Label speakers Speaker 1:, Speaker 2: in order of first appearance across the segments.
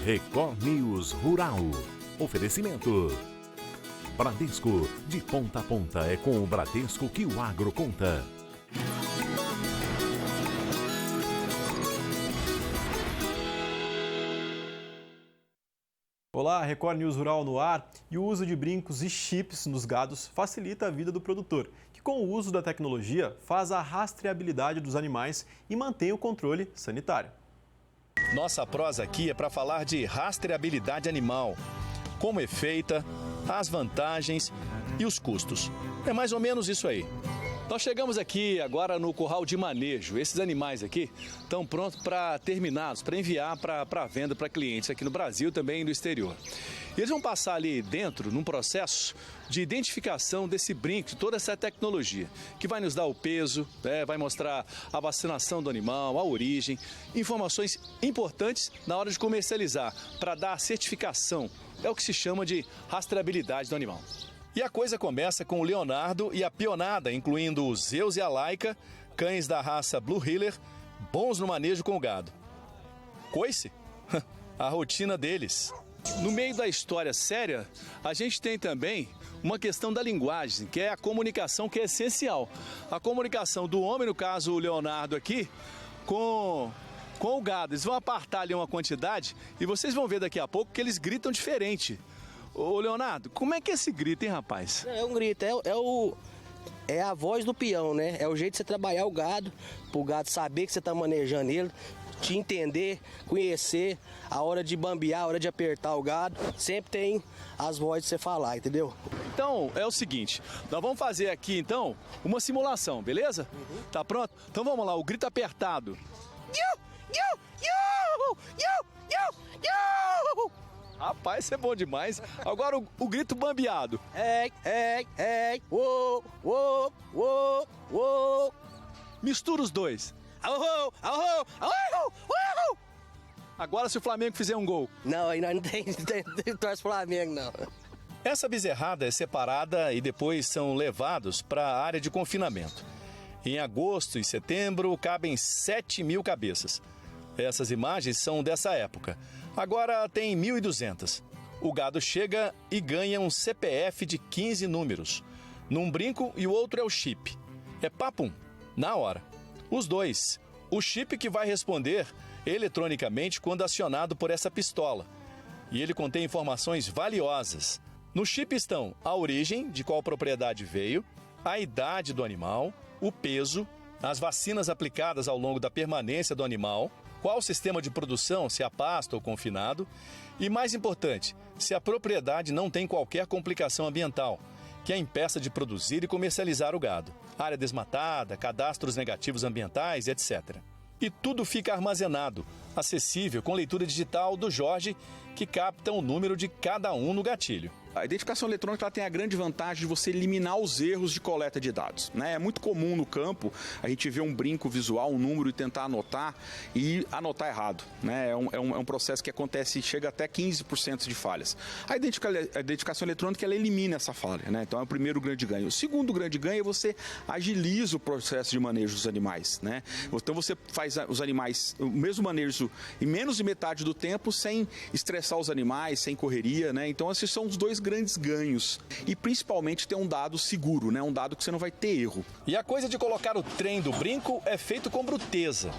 Speaker 1: Record News Rural. Oferecimento. Bradesco, de ponta a ponta é com o Bradesco que o agro conta.
Speaker 2: Olá, Record News Rural no ar. E o uso de brincos e chips nos gados facilita a vida do produtor, que com o uso da tecnologia faz a rastreabilidade dos animais e mantém o controle sanitário.
Speaker 3: Nossa prosa aqui é para falar de rastreabilidade animal, como é feita, as vantagens e os custos. É mais ou menos isso aí. Nós chegamos aqui agora no curral de manejo. Esses animais aqui estão prontos para terminados, para enviar para venda para clientes aqui no Brasil também e no exterior. E eles vão passar ali dentro num processo de identificação desse brinco, de toda essa tecnologia, que vai nos dar o peso, vai mostrar a vacinação do animal, a origem, informações importantes na hora de comercializar, para dar a certificação. É o que se chama de rastreabilidade do animal. E a coisa começa com o Leonardo e a pionada, incluindo o Zeus e a Laika, cães da raça Blue Heeler, bons no manejo com o gado. Coice? A rotina deles. No meio da história séria, a gente tem também uma questão da linguagem, que é a comunicação, que é essencial. A comunicação do homem, no caso o Leonardo aqui, com o gado. Eles vão apartar ali uma quantidade e vocês vão ver daqui a pouco que eles gritam diferente. Ô Leonardo, como é que é esse grito, hein, rapaz?
Speaker 4: É um grito, é a voz do peão, né? É o jeito de você trabalhar o gado, pro gado saber que você tá manejando ele, te entender, conhecer, a hora de bambear, a hora de apertar o gado, sempre tem as vozes de você falar, entendeu?
Speaker 3: Então, é o seguinte, nós vamos fazer aqui, então, uma simulação, beleza? Uhum. Tá pronto? Então vamos lá, o grito apertado. Rapaz, isso é bom demais. Agora o grito bambeado. Uou. Mistura os dois. Agora se o Flamengo fizer um gol.
Speaker 4: Não, aí nós não tem torce Flamengo, não.
Speaker 3: Essa bezerrada é separada e depois são levados para a área de confinamento. Em agosto e setembro cabem 7.000 cabeças. Essas imagens são dessa época. Agora tem 1.200. O gado chega e ganha um CPF de 15 números. Num brinco e o outro é o chip. É papum, na hora. Os dois. O chip que vai responder eletronicamente quando acionado por essa pistola. E ele contém informações valiosas. No chip estão a origem, de qual propriedade veio, a idade do animal, o peso, as vacinas aplicadas ao longo da permanência do animal, qual o sistema de produção, se a pasto ou confinado, e mais importante, se a propriedade não tem qualquer complicação ambiental, que a impeça de produzir e comercializar o gado, área desmatada, cadastros negativos ambientais, etc. E tudo fica armazenado, acessível com leitura digital do Jorge, que capta o número de cada um no gatilho.
Speaker 5: A identificação eletrônica ela tem a grande vantagem de você eliminar os erros de coleta de dados, né? É muito comum no campo a gente ver um brinco visual, um número e tentar anotar errado, né? É um processo que acontece, chega até 15% de falhas. A identificação eletrônica ela elimina essa falha, né? Então é o primeiro grande ganho. O segundo grande ganho é você agiliza o processo de manejo dos animais, né? Então você faz os animais, o mesmo manejo em menos de metade do tempo sem estressar os animais, sem correria, né? Então esses são os dois grandes ganhos e principalmente ter um dado seguro, né? Um dado que você não vai ter erro.
Speaker 3: E a coisa de colocar o trem do brinco é feito com bruteza.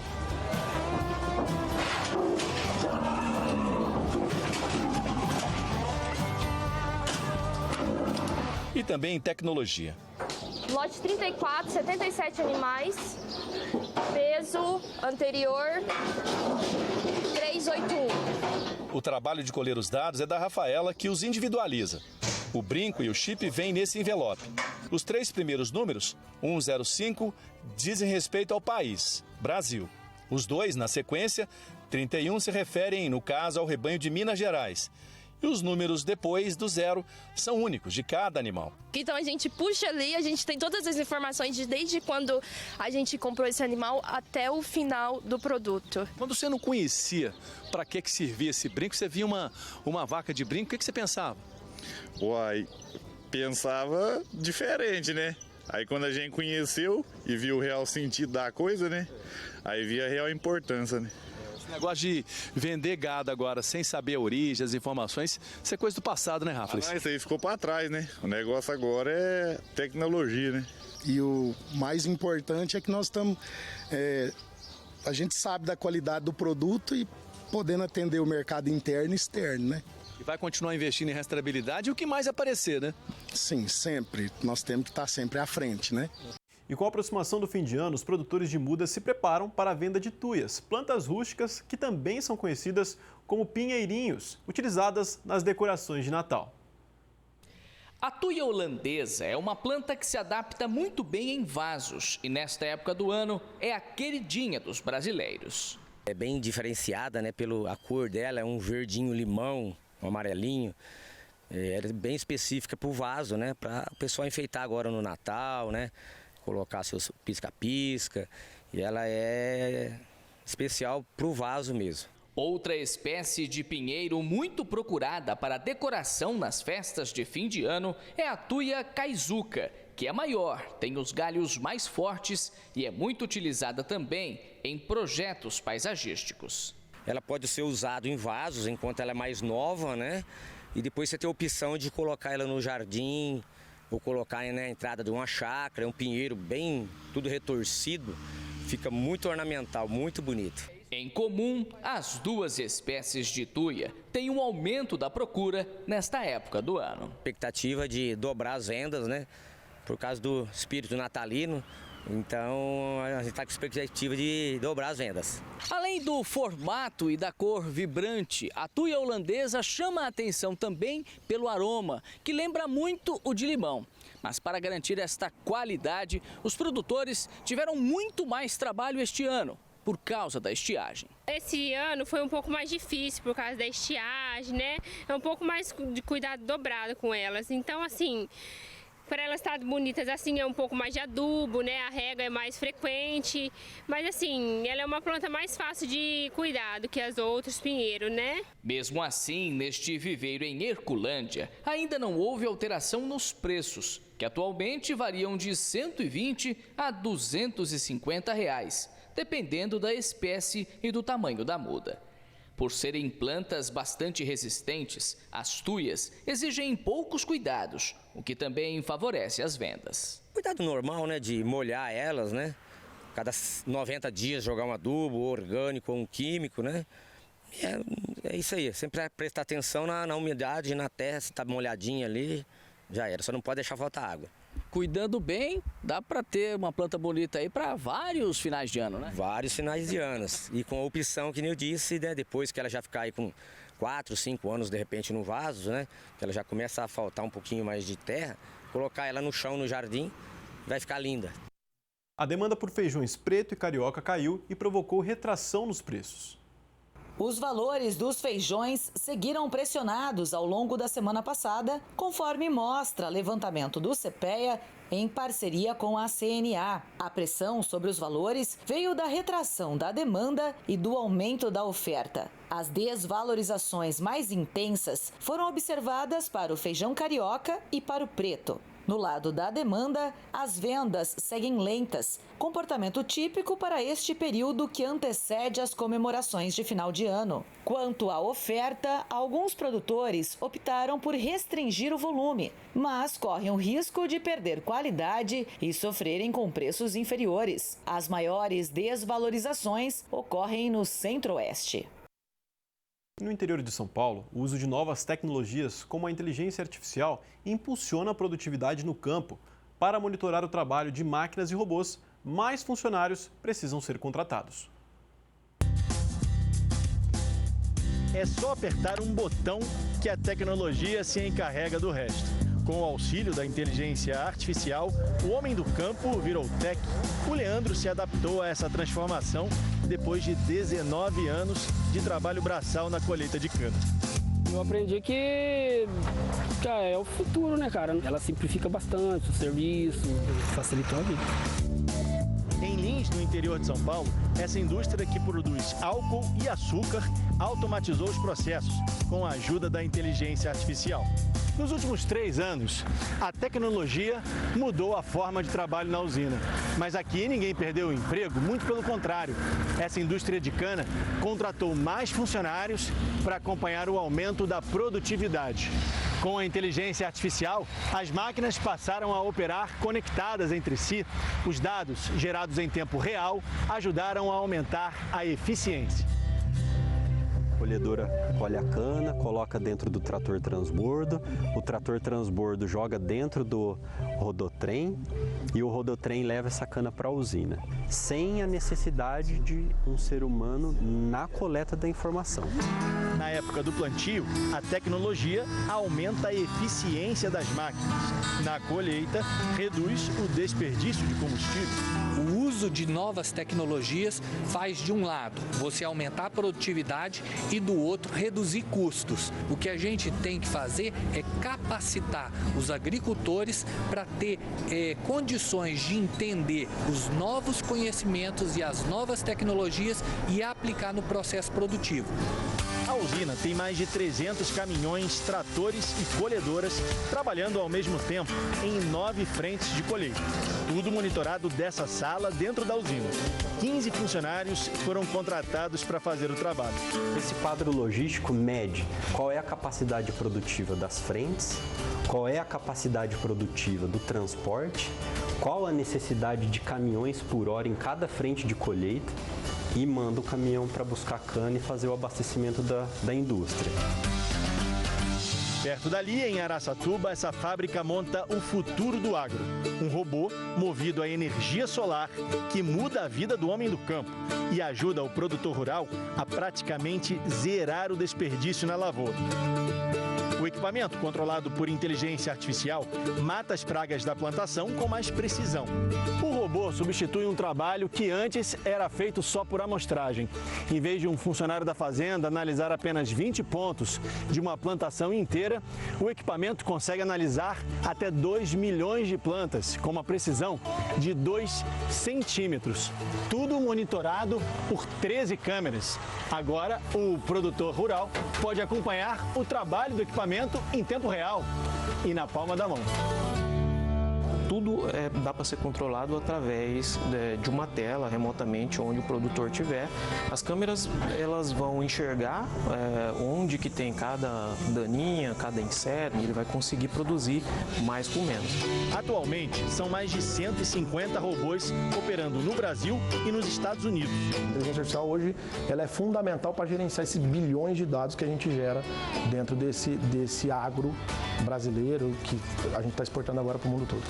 Speaker 3: E também tecnologia.
Speaker 6: Lote 34, 77 animais, peso anterior 381.
Speaker 3: O trabalho de colher os dados é da Rafaela, que os individualiza. O brinco e o chip vêm nesse envelope. Os 3 primeiros números, 105, dizem respeito ao país, Brasil. Os 2, na sequência, 31, se referem, no caso, ao rebanho de Minas Gerais. E os números depois do 0 são únicos de cada animal.
Speaker 6: Então a gente puxa ali, a gente tem todas as informações desde quando a gente comprou esse animal até o final do produto.
Speaker 3: Quando você não conhecia para que servia esse brinco, você via uma vaca de brinco, o que você pensava?
Speaker 7: Uai, pensava diferente, né? Aí quando a gente conheceu e viu o real sentido da coisa, né? Aí via a real importância, né?
Speaker 3: Negócio de vender gado agora sem saber a origem, as informações, isso é coisa do passado, né, Rafa?
Speaker 7: Isso aí ficou para trás, né? O negócio agora é tecnologia, né?
Speaker 8: E o mais importante é que nós estamos... a gente sabe da qualidade do produto e podendo atender o mercado interno e externo, né?
Speaker 3: E vai continuar investindo em rastreabilidade e o que mais aparecer, né?
Speaker 8: Sim, sempre. Nós temos que estar sempre à frente, né?
Speaker 2: E com a aproximação do fim de ano, os produtores de mudas se preparam para a venda de tuias, plantas rústicas que também são conhecidas como pinheirinhos, utilizadas nas decorações de Natal.
Speaker 9: A tuia holandesa é uma planta que se adapta muito bem em vasos e nesta época do ano é a queridinha dos brasileiros.
Speaker 4: É bem diferenciada, né, pela cor dela, é um verdinho limão, um amarelinho. É bem específica para o vaso, né, para o pessoal enfeitar agora no Natal, né, colocar seus pisca-pisca. E ela é especial para o vaso mesmo.
Speaker 9: Outra espécie de pinheiro muito procurada para decoração nas festas de fim de ano é a tuia caizuca, que é maior, tem os galhos mais fortes e é muito utilizada também em projetos paisagísticos.
Speaker 4: Ela pode ser usada em vasos enquanto ela é mais nova, né? E depois você tem a opção de colocar ela no jardim ou colocar na entrada de uma chácara, um pinheiro bem tudo retorcido, fica muito ornamental, muito bonito.
Speaker 9: Em comum, as duas espécies de tuia têm um aumento da procura nesta época do ano.
Speaker 4: Expectativa de dobrar as vendas, né? Por causa do espírito natalino. Então, a gente está com expectativa de dobrar as vendas.
Speaker 9: Além do formato e da cor vibrante, a tuia holandesa chama a atenção também pelo aroma, que lembra muito o de limão. Mas para garantir esta qualidade, os produtores tiveram muito mais trabalho este ano, por causa da estiagem.
Speaker 10: Esse ano foi um pouco mais difícil por causa da estiagem, né? É um pouco mais de cuidado dobrado com elas. Então, assim, para elas estarem bonitas assim é um pouco mais de adubo, né? A rega é mais frequente, mas assim, ela é uma planta mais fácil de cuidar do que as outras pinheiro, né?
Speaker 9: Mesmo assim, neste viveiro em Herculândia, ainda não houve alteração nos preços, que atualmente variam de R$ 120 a R$ 250, dependendo da espécie e do tamanho da muda. Por serem plantas bastante resistentes, as tuias exigem poucos cuidados, o que também favorece as vendas.
Speaker 4: Cuidado normal, né, de molhar elas, né? Cada 90 dias jogar um adubo orgânico ou um químico, né? É isso aí, sempre prestar atenção na umidade, na terra, se está molhadinha ali, já era, só não pode deixar faltar água.
Speaker 9: Cuidando bem, dá para ter uma planta bonita aí para vários finais de ano, né?
Speaker 4: Vários finais de ano. E com a opção, que nem eu disse, né? Depois que ela já ficar aí com 4, 5 anos, de repente, no vaso, né? Que ela já começa a faltar um pouquinho mais de terra, colocar ela no chão, no jardim, vai ficar linda.
Speaker 2: A demanda por feijões preto e carioca caiu e provocou retração nos preços.
Speaker 11: Os valores dos feijões seguiram pressionados ao longo da semana passada, conforme mostra levantamento do CPEA em parceria com a CNA. A pressão sobre os valores veio da retração da demanda e do aumento da oferta. As desvalorizações mais intensas foram observadas para o feijão carioca e para o preto. No lado da demanda, as vendas seguem lentas, comportamento típico para este período que antecede as comemorações de final de ano. Quanto à oferta, alguns produtores optaram por restringir o volume, mas correm o risco de perder qualidade e sofrerem com preços inferiores. As maiores desvalorizações ocorrem no Centro-Oeste.
Speaker 2: No interior de São Paulo, o uso de novas tecnologias, como a inteligência artificial, impulsiona a produtividade no campo. Para monitorar o trabalho de máquinas e robôs, mais funcionários precisam ser contratados.
Speaker 12: É só apertar um botão que a tecnologia se encarrega do resto. Com o auxílio da inteligência artificial, o homem do campo virou tech. O Leandro se adaptou a essa transformação depois de 19 anos de trabalho braçal na colheita de cana.
Speaker 13: Eu aprendi que é o futuro, né, cara? Ela simplifica bastante o serviço, facilitou a vida.
Speaker 12: Em Lins, no interior de São Paulo, essa indústria que produz álcool e açúcar automatizou os processos com a ajuda da inteligência artificial. Nos últimos 3 anos, a tecnologia mudou a forma de trabalho na usina. Mas aqui ninguém perdeu o emprego, muito pelo contrário. Essa indústria de cana contratou mais funcionários para acompanhar o aumento da produtividade. Com a inteligência artificial, as máquinas passaram a operar conectadas entre si. Os dados gerados em tempo real ajudaram a aumentar a eficiência.
Speaker 14: A colhedora colhe a cana, coloca dentro do trator transbordo, o trator transbordo joga dentro do rodotrem e o rodotrem leva essa cana para a usina, sem a necessidade de um ser humano na coleta da informação.
Speaker 12: Na época do plantio, a tecnologia aumenta a eficiência das máquinas. Na colheita, reduz o desperdício de combustível.
Speaker 15: O uso de novas tecnologias faz, de um lado, você aumentar a produtividade e, do outro, reduzir custos. O que a gente tem que fazer é capacitar os agricultores para ter condições de entender os novos conhecimentos e as novas tecnologias e aplicar no processo produtivo.
Speaker 12: A usina tem mais de 300 caminhões, tratores e colhedoras trabalhando ao mesmo tempo em 9 frentes de colheita. Tudo monitorado dessa sala dentro da usina. 15 funcionários foram contratados para fazer o trabalho.
Speaker 14: Esse quadro logístico mede qual é a capacidade produtiva das frentes, qual é a capacidade produtiva do transporte, qual a necessidade de caminhões por hora em cada frente de colheita, e manda o caminhão para buscar cana e fazer o abastecimento da indústria.
Speaker 12: Perto dali, em Araçatuba, essa fábrica monta o futuro do agro. Um robô movido a energia solar que muda a vida do homem do campo e ajuda o produtor rural a praticamente zerar o desperdício na lavoura. O equipamento, controlado por inteligência artificial, mata as pragas da plantação com mais precisão. O robô substitui um trabalho que antes era feito só por amostragem. Em vez de um funcionário da fazenda analisar apenas 20 pontos de uma plantação inteira, o equipamento consegue analisar até 2 milhões de plantas, com uma precisão de 2 centímetros. Tudo monitorado por 13 câmeras. Agora, o produtor rural pode acompanhar o trabalho do equipamento em tempo real e na palma da mão.
Speaker 16: Tudo dá para ser controlado através de uma tela remotamente onde o produtor estiver. As câmeras elas vão enxergar onde que tem cada daninha, cada inseto, e ele vai conseguir produzir mais com menos.
Speaker 12: Atualmente, são mais de 150 robôs operando no Brasil e nos Estados Unidos.
Speaker 17: A inteligência artificial hoje ela é fundamental para gerenciar esses bilhões de dados que a gente gera dentro desse agro brasileiro que a gente está exportando agora para o mundo todo.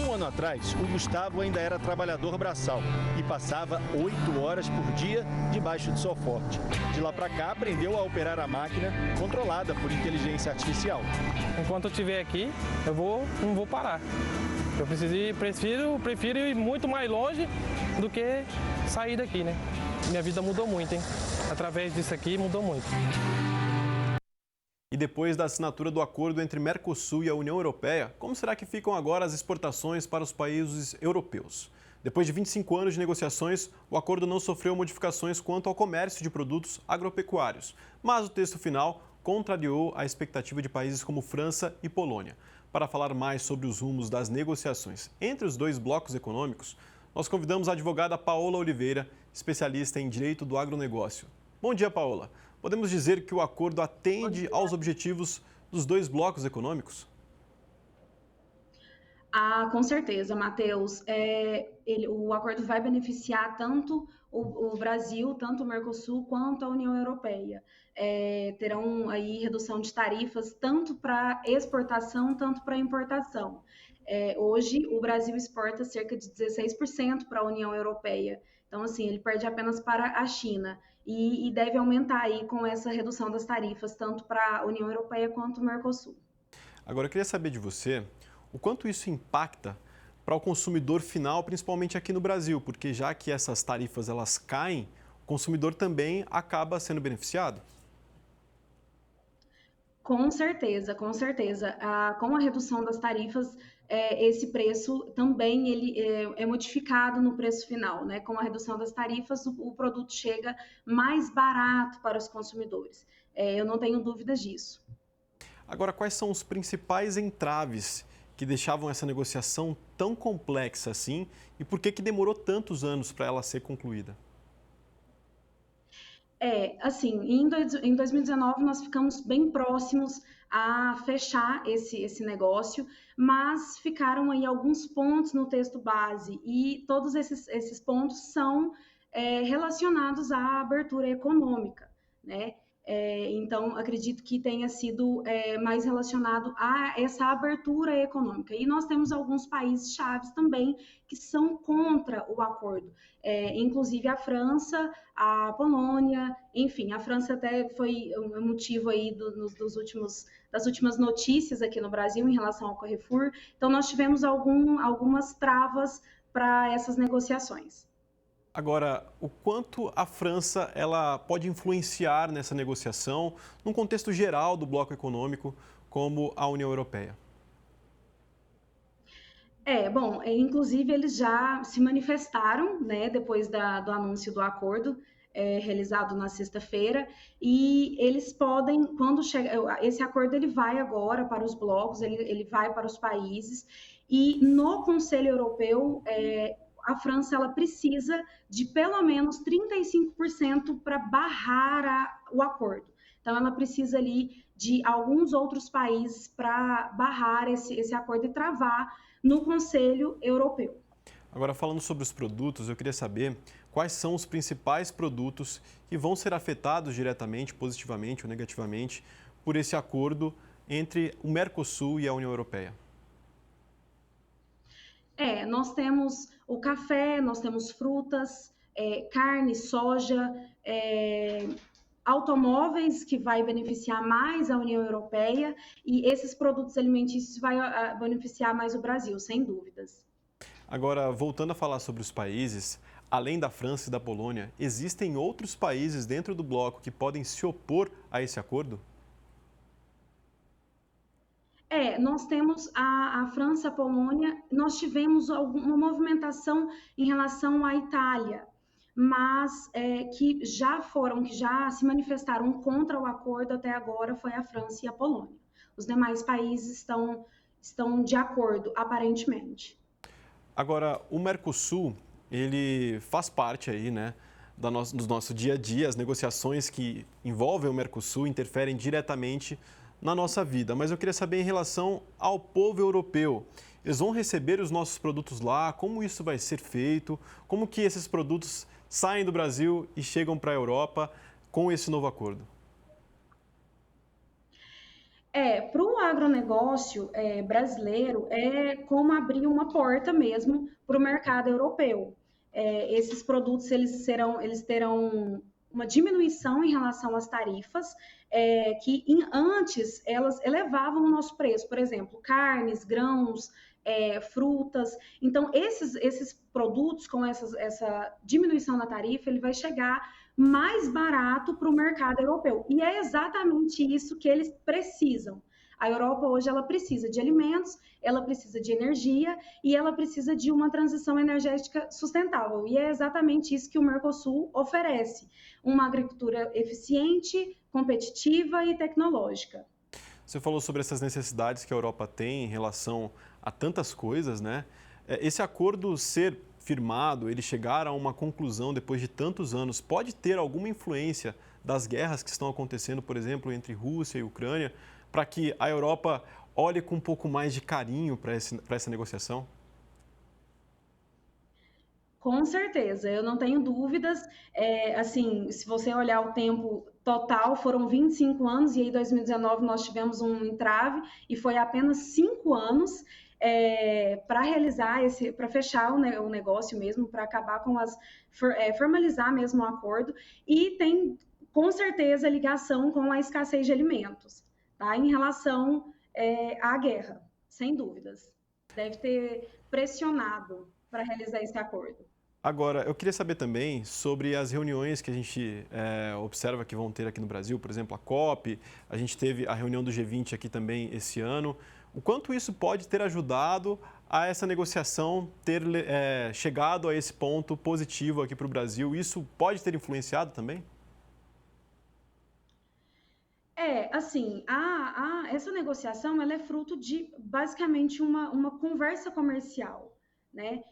Speaker 12: Um ano atrás, o Gustavo ainda era trabalhador braçal e passava 8 horas por dia debaixo de sol forte. De lá para cá, aprendeu a operar a máquina controlada por inteligência artificial.
Speaker 18: Enquanto eu estiver aqui, não vou parar. Eu prefiro ir muito mais longe do que sair daqui, né? Minha vida mudou muito, hein? Através disso aqui, mudou muito.
Speaker 2: E depois da assinatura do acordo entre Mercosul e a União Europeia, como será que ficam agora as exportações para os países europeus? Depois de 25 anos de negociações, o acordo não sofreu modificações quanto ao comércio de produtos agropecuários, mas o texto final contrariou a expectativa de países como França e Polônia. Para falar mais sobre os rumos das negociações entre os dois blocos econômicos, nós convidamos a advogada Paola Oliveira, especialista em direito do agronegócio. Bom dia, Paola. Podemos dizer que o acordo atende aos objetivos dos dois blocos econômicos?
Speaker 19: Com certeza, Matheus. O acordo vai beneficiar tanto o Brasil, tanto o Mercosul, quanto a União Europeia. Terão aí redução de tarifas tanto para exportação, tanto para importação. Hoje, o Brasil exporta cerca de 16% para a União Europeia. Então, assim, ele perde apenas para a China. E deve aumentar aí com essa redução das tarifas, tanto para a União Europeia quanto o Mercosul.
Speaker 2: Agora, eu queria saber de você o quanto isso impacta para o consumidor final, principalmente aqui no Brasil, porque já que essas tarifas elas caem, o consumidor também acaba sendo beneficiado?
Speaker 19: Com certeza, com certeza. Com a redução das tarifas, esse preço também ele é modificado no preço final, né? Com a redução das tarifas, o produto chega mais barato para os consumidores. Eu não tenho dúvidas disso.
Speaker 2: Agora, quais são os principais entraves que deixavam essa negociação tão complexa assim e por que demorou tantos anos para ela ser concluída?
Speaker 19: Assim, em 2019 nós ficamos bem próximos a fechar esse negócio, mas ficaram aí alguns pontos no texto base e todos esses pontos são relacionados à abertura econômica, né? Então, acredito que tenha sido mais relacionado a essa abertura econômica. E nós temos alguns países chaves também que são contra o acordo, inclusive a França, a Polônia, enfim, a França até foi um motivo aí das últimas notícias aqui no Brasil em relação ao Carrefour. Então, nós tivemos algumas travas para essas negociações.
Speaker 2: Agora, o quanto a França ela pode influenciar nessa negociação, num contexto geral do bloco econômico, como a União Europeia?
Speaker 19: Bom, inclusive eles já se manifestaram, né, depois do anúncio do acordo realizado na sexta-feira, e eles podem, quando chega, esse acordo ele vai agora para os blocos, ele vai para os países, e no Conselho Europeu, a França ela precisa de pelo menos 35% para barrar o acordo. Então, ela precisa ali de alguns outros países para barrar esse acordo e travar no Conselho Europeu.
Speaker 2: Agora, falando sobre os produtos, eu queria saber quais são os principais produtos que vão ser afetados diretamente, positivamente ou negativamente, por esse acordo entre o Mercosul e a União Europeia.
Speaker 19: Nós temos o café, nós temos frutas, carne, soja, automóveis, que vai beneficiar mais a União Europeia, e esses produtos alimentícios vai beneficiar mais o Brasil, sem dúvidas.
Speaker 2: Agora, voltando a falar sobre os países, além da França e da Polônia, existem outros países dentro do bloco que podem se opor a esse acordo?
Speaker 19: Nós temos a França, a Polônia, nós tivemos uma movimentação em relação à Itália, mas que já se manifestaram contra o acordo até agora foi a França e a Polônia. Os demais países estão de acordo, aparentemente.
Speaker 2: Agora, o Mercosul, ele faz parte aí, né, do nosso dia a dia, as negociações que envolvem o Mercosul interferem diretamente na nossa vida, mas eu queria saber em relação ao povo europeu. Eles vão receber os nossos produtos lá? Como isso vai ser feito? Como que esses produtos saem do Brasil e chegam para a Europa com esse novo acordo?
Speaker 19: Para o agronegócio brasileiro, é como abrir uma porta mesmo para o mercado europeu. Esses produtos eles terão uma diminuição em relação às tarifas, que antes elas elevavam o nosso preço, por exemplo, carnes, grãos, frutas. Então, esses produtos com essa diminuição na tarifa, ele vai chegar mais barato para o mercado europeu. E é exatamente isso que eles precisam. A Europa hoje ela precisa de alimentos, ela precisa de energia e ela precisa de uma transição energética sustentável. E é exatamente isso que o Mercosul oferece: uma agricultura eficiente, competitiva e tecnológica.
Speaker 2: Você falou sobre essas necessidades que a Europa tem em relação a tantas coisas, né? Esse acordo ser firmado, ele chegar a uma conclusão depois de tantos anos, pode ter alguma influência das guerras que estão acontecendo, por exemplo, entre Rússia e Ucrânia, para que a Europa olhe com um pouco mais de carinho para essa negociação?
Speaker 19: Com certeza, eu não tenho dúvidas. Assim, se você olhar o tempo total, foram 25 anos, e aí em 2019 nós tivemos um entrave, e foi apenas 5 anos para realizar para fechar o negócio mesmo, para acabar com formalizar mesmo o acordo, e tem com certeza ligação com a escassez de alimentos, tá? Em relação à guerra, sem dúvidas. Deve ter pressionado para realizar esse acordo.
Speaker 2: Agora, eu queria saber também sobre as reuniões que a gente observa que vão ter aqui no Brasil, por exemplo, a COP, a gente teve a reunião do G20 aqui também esse ano. O quanto isso pode ter ajudado a essa negociação ter chegado a esse ponto positivo aqui para o Brasil? Isso pode ter influenciado também?
Speaker 19: Assim, essa negociação ela é fruto de basicamente uma conversa comercial, né?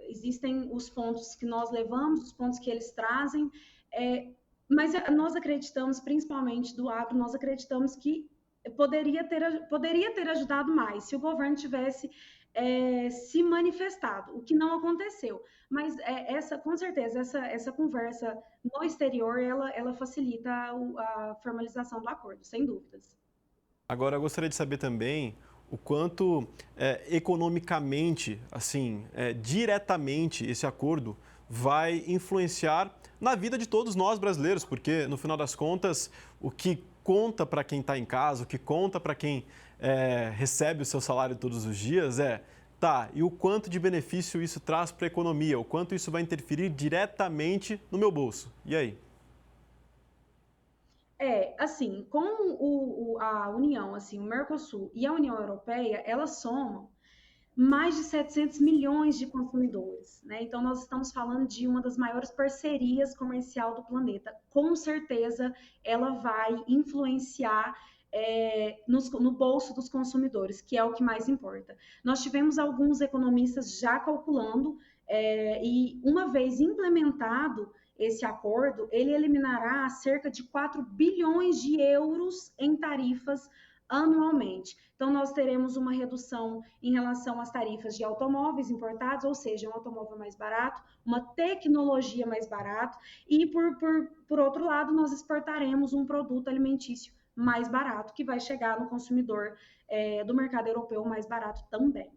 Speaker 19: Existem os pontos que nós levamos, os pontos que eles trazem, mas nós acreditamos, principalmente do agro, nós acreditamos que poderia ter ajudado mais se o governo tivesse se manifestado, o que não aconteceu. Mas com certeza, essa conversa no exterior, ela facilita a formalização do acordo, sem dúvidas.
Speaker 2: Agora, eu gostaria de saber também o quanto economicamente, assim, diretamente esse acordo vai influenciar na vida de todos nós brasileiros, porque, no final das contas, o que conta para quem está em casa, o que conta para quem recebe o seu salário todos os dias e o quanto de benefício isso traz para a economia, o quanto isso vai interferir diretamente no meu bolso. E aí?
Speaker 19: Assim, com a União, assim, o Mercosul e a União Europeia, elas somam mais de 700 milhões de consumidores, né? Então, nós estamos falando de uma das maiores parcerias comerciais do planeta. Com certeza, ela vai influenciar no bolso dos consumidores, que é o que mais importa. Nós tivemos alguns economistas já calculando, e uma vez implementado esse acordo, ele eliminará cerca de 4 bilhões de euros em tarifas anualmente. Então, nós teremos uma redução em relação às tarifas de automóveis importados, ou seja, um automóvel mais barato, uma tecnologia mais barata, e, por outro lado, nós exportaremos um produto alimentício mais barato, que vai chegar no consumidor do mercado europeu mais barato também.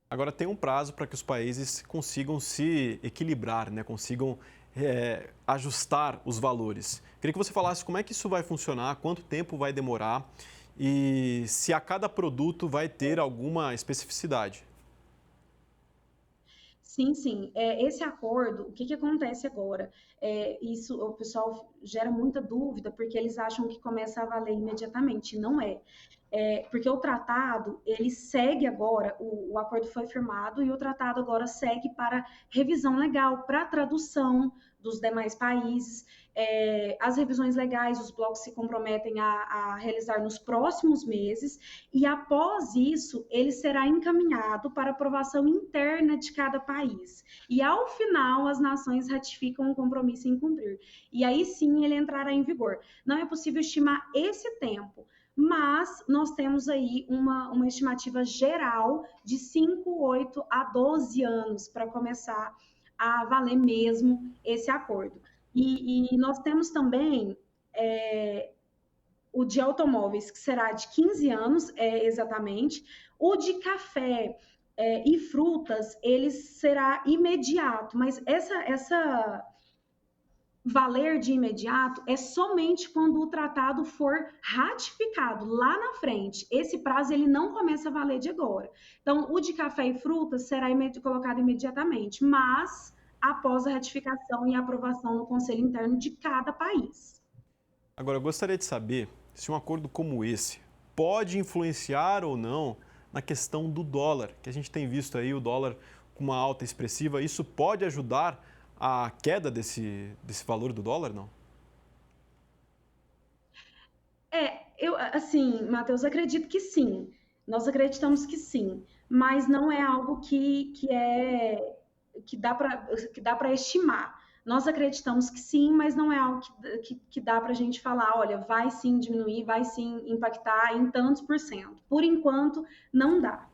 Speaker 2: Agora, tem um prazo para que os países consigam se equilibrar, né? Consigam ajustar os valores. Queria que você falasse como é que isso vai funcionar, quanto tempo vai demorar e se a cada produto vai ter alguma especificidade.
Speaker 19: Sim. Esse acordo, o que acontece agora? Isso, o pessoal gera muita dúvida, porque eles acham que começa a valer imediatamente. Não é. Porque o tratado, ele segue agora, o acordo foi firmado e o tratado agora segue para revisão legal, para tradução dos demais países. As revisões legais, os blocos se comprometem a realizar nos próximos meses e, após isso, ele será encaminhado para aprovação interna de cada país. E, ao final, as nações ratificam o compromisso em cumprir. E aí, sim, ele entrará em vigor. Não é possível estimar esse tempo, mas nós temos aí uma estimativa geral de 5, 8 a 12 anos para começar a valer mesmo esse acordo. E nós temos também o de automóveis, que será de 15 anos, exatamente. O de café e frutas, ele será imediato, mas essa valer de imediato é somente quando o tratado for ratificado lá na frente. Esse prazo ele não começa a valer de agora. Então, o de café e frutas será colocado imediatamente, mas após a ratificação e aprovação no Conselho Interno de cada país.
Speaker 2: Agora, eu gostaria de saber se um acordo como esse pode influenciar ou não na questão do dólar, que a gente tem visto aí o dólar com uma alta expressiva. Isso pode ajudar a queda desse valor do dólar, não?
Speaker 19: Matheus, acredito que sim. Nós acreditamos que sim, mas não é algo que dá para estimar. Nós acreditamos que sim, mas não é algo que dá para a gente falar, olha, vai sim diminuir, vai sim impactar em tantos %. Por enquanto, não dá.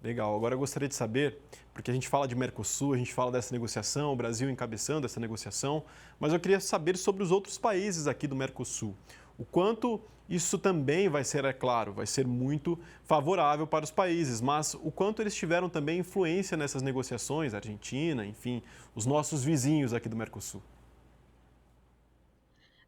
Speaker 2: Legal. Agora eu gostaria de saber, porque a gente fala de Mercosul, a gente fala dessa negociação, o Brasil encabeçando essa negociação, mas eu queria saber sobre os outros países aqui do Mercosul. O quanto isso também vai ser, é claro, vai ser muito favorável para os países, mas o quanto eles tiveram também influência nessas negociações, a Argentina, enfim, os nossos vizinhos aqui do Mercosul.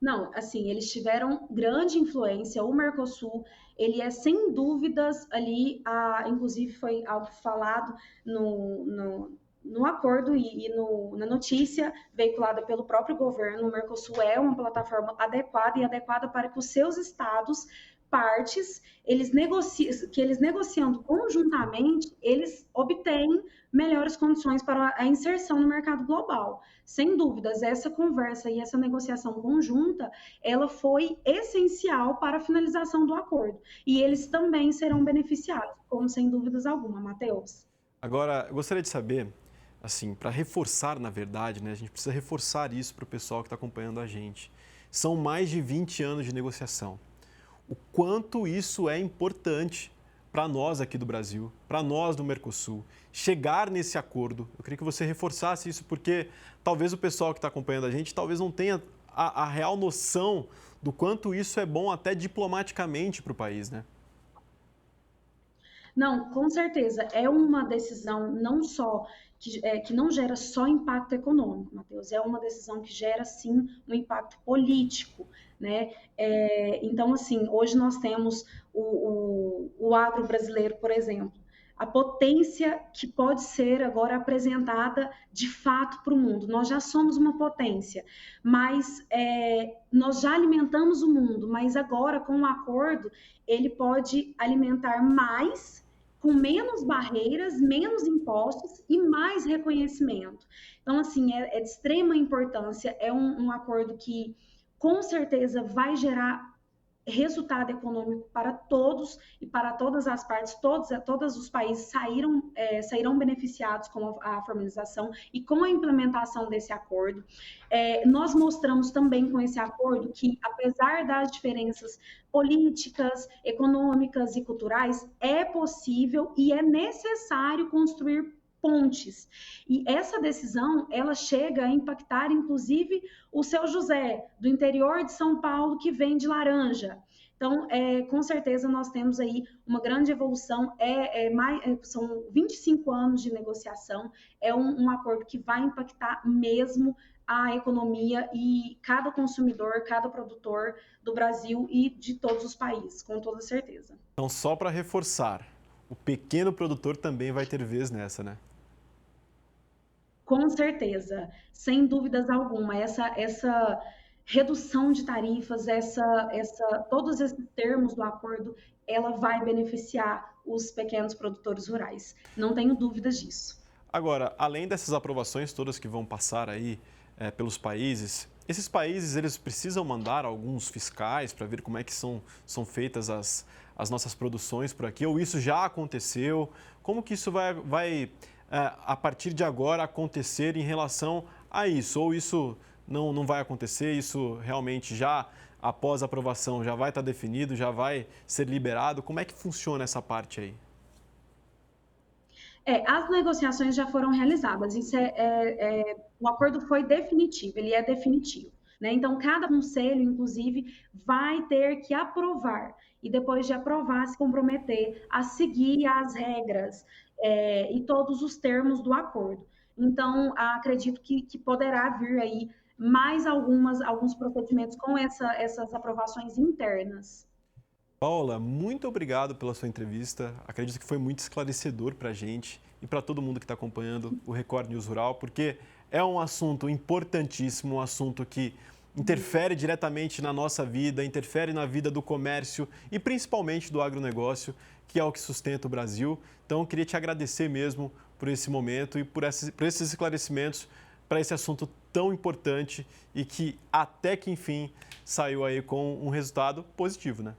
Speaker 19: Não, assim, eles tiveram grande influência. O Mercosul, ele é sem dúvidas ali, inclusive foi algo falado no acordo e na notícia veiculada pelo próprio governo. O Mercosul é uma plataforma adequada para que os seus estados partes, que eles negociando conjuntamente, eles obtêm melhores condições para a inserção no mercado global. Sem dúvidas, essa conversa e essa negociação conjunta, ela foi essencial para a finalização do acordo. E eles também serão beneficiados, como sem dúvidas alguma, Matheus.
Speaker 2: Agora, eu gostaria de saber, assim, para reforçar, na verdade, né, a gente precisa reforçar isso para o pessoal que está acompanhando a gente. São mais de 20 anos de negociação. O quanto isso é importante para nós aqui do Brasil, para nós do Mercosul, chegar nesse acordo. Eu queria que você reforçasse isso, porque talvez o pessoal que está acompanhando a gente talvez não tenha a real noção do quanto isso é bom até diplomaticamente para o país, né?
Speaker 19: Não, com certeza. É uma decisão não só que não gera só impacto econômico, Matheus, é uma decisão que gera, sim, um impacto político, né? Então, assim, hoje nós temos o agro brasileiro, por exemplo, a potência que pode ser agora apresentada de fato para o mundo. Nós já somos uma potência, mas nós já alimentamos o mundo, mas agora, com o acordo, ele pode alimentar mais, com menos barreiras, menos impostos e mais reconhecimento. Então, assim, é de extrema importância, é um acordo que, com certeza, vai gerar resultado econômico para todos e para todas as partes. Todos os países sairão beneficiados com a formalização e com a implementação desse acordo. Nós mostramos também com esse acordo que, apesar das diferenças políticas, econômicas e culturais, é possível e é necessário construir pontes. E essa decisão, ela chega a impactar, inclusive, o seu José, do interior de São Paulo, que vende laranja. Então, com certeza, nós temos aí uma grande evolução, são 25 anos de negociação, é um acordo que vai impactar mesmo a economia e cada consumidor, cada produtor do Brasil e de todos os países, com toda certeza.
Speaker 2: Então, só para reforçar, o pequeno produtor também vai ter vez nessa, né?
Speaker 19: Com certeza, sem dúvidas alguma, essa redução de tarifas, todos esses termos do acordo, ela vai beneficiar os pequenos produtores rurais. Não tenho dúvidas disso.
Speaker 2: Agora, além dessas aprovações todas que vão passar aí pelos países, esses países eles precisam mandar alguns fiscais para ver como é que são feitas as nossas produções por aqui, ou isso já aconteceu? Como que isso vai a partir de agora acontecer em relação a isso? Ou isso não vai acontecer, isso realmente já após a aprovação já vai estar definido, já vai ser liberado? Como é que funciona essa parte aí?
Speaker 19: As negociações já foram realizadas, o acordo foi definitivo, ele é definitivo, né? Então, cada conselho, inclusive, vai ter que aprovar e depois de aprovar, se comprometer a seguir as regras e todos os termos do acordo. Então, acredito que poderá vir aí mais alguns procedimentos com essas aprovações internas.
Speaker 2: Paula, muito obrigado pela sua entrevista. Acredito que foi muito esclarecedor para a gente e para todo mundo que está acompanhando o Record News Rural, porque é um assunto importantíssimo, um assunto que interfere diretamente na nossa vida, interfere na vida do comércio e principalmente do agronegócio, que é o que sustenta o Brasil. Então, eu queria te agradecer mesmo por esse momento e por esses esclarecimentos para esse assunto tão importante e que até que enfim saiu aí com um resultado positivo, né?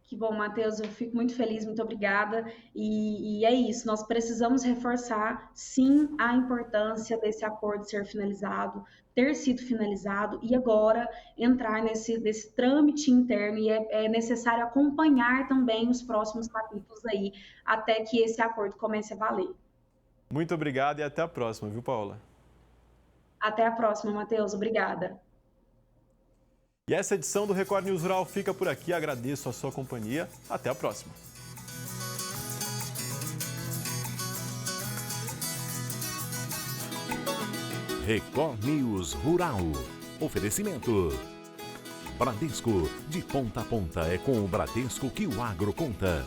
Speaker 19: Que bom, Matheus, eu fico muito feliz, muito obrigada. E é isso, nós precisamos reforçar, sim, a importância desse acordo ser finalizado, ter sido finalizado e agora entrar nesse trâmite interno e é necessário acompanhar também os próximos capítulos aí, até que esse acordo comece a valer.
Speaker 2: Muito obrigado e até a próxima, viu, Paula?
Speaker 19: Até a próxima, Matheus, obrigada.
Speaker 2: E essa edição do Record News Rural fica por aqui. Agradeço a sua companhia. Até a próxima.
Speaker 1: Record News Rural. Oferecimento. Bradesco. De ponta a ponta é com o Bradesco que o agro conta.